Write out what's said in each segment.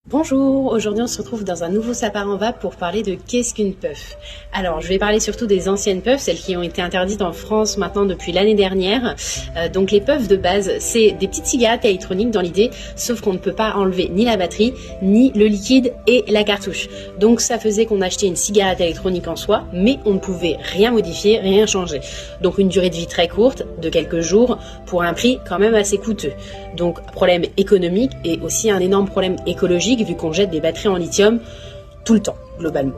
Bonjour, aujourd'hui on se retrouve dans un nouveau Ça part en vape pour parler de qu'est-ce qu'une puff. Alors je vais parler surtout des anciennes puffs, celles qui ont été interdites en France maintenant depuis l'année dernière. Donc les puffs de base, c'est des petites cigarettes électroniques dans l'idée, sauf qu'on ne peut pas enlever ni la batterie, ni le liquide et la cartouche. Donc ça faisait qu'on achetait une cigarette électronique en soi, mais on ne pouvait rien modifier, rien changer. Donc une durée de vie très courte, de quelques jours, pour un prix quand même assez coûteux. Donc problème économique et aussi un énorme problème écologique vu qu'on jette des batteries en lithium tout le temps, globalement.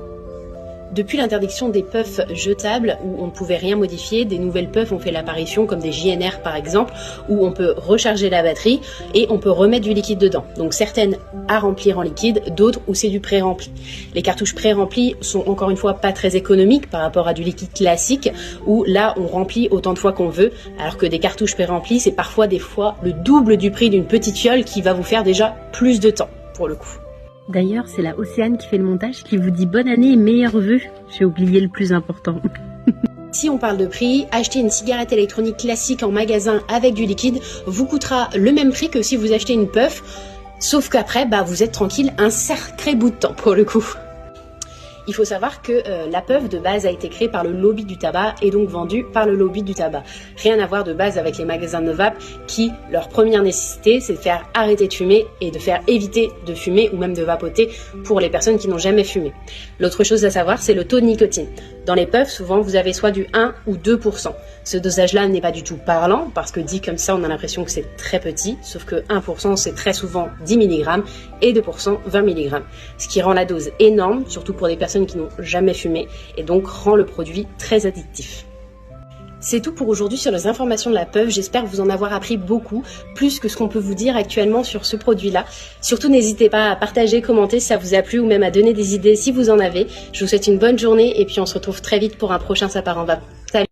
Depuis l'interdiction des puffs jetables, où on ne pouvait rien modifier, des nouvelles puffs ont fait l'apparition, comme des JNR par exemple, où on peut recharger la batterie et on peut remettre du liquide dedans. Donc certaines à remplir en liquide, d'autres où c'est du pré-rempli. Les cartouches pré-remplies sont encore une fois pas très économiques par rapport à du liquide classique, où là on remplit autant de fois qu'on veut, alors que des cartouches pré-remplies, c'est parfois des fois le double du prix d'une petite fiole qui va vous faire déjà plus de temps, pour le coup. D'ailleurs, c'est la Océane qui fait le montage qui vous dit bonne année et meilleurs vœux. J'ai oublié le plus important. Si on parle de prix, acheter une cigarette électronique classique en magasin avec du liquide vous coûtera le même prix que si vous achetez une puff, sauf qu'après, vous êtes tranquille un sacré bout de temps pour le coup. Il faut savoir que la puff de base a été créée par le lobby du tabac et donc vendue par le lobby du tabac. Rien à voir de base avec les magasins de vape qui, leur première nécessité, c'est de faire arrêter de fumer et de faire éviter de fumer ou même de vapoter pour les personnes qui n'ont jamais fumé. L'autre chose à savoir, c'est le taux de nicotine. Dans les puffs, souvent, vous avez soit du 1 ou 2%. Ce dosage-là n'est pas du tout parlant parce que dit comme ça, on a l'impression que c'est très petit, sauf que 1% c'est très souvent 10 mg et 2% 20 mg. Ce qui rend la dose énorme, surtout pour des personnes qui n'ont jamais fumé et donc rend le produit très addictif. C'est tout pour aujourd'hui sur les informations de la puff, j'espère vous en avoir appris beaucoup, plus que ce qu'on peut vous dire actuellement sur ce produit-là. Surtout n'hésitez pas à partager, commenter si ça vous a plu ou même à donner des idées si vous en avez. Je vous souhaite une bonne journée et puis on se retrouve très vite pour un prochain Ça part en vape. Salut!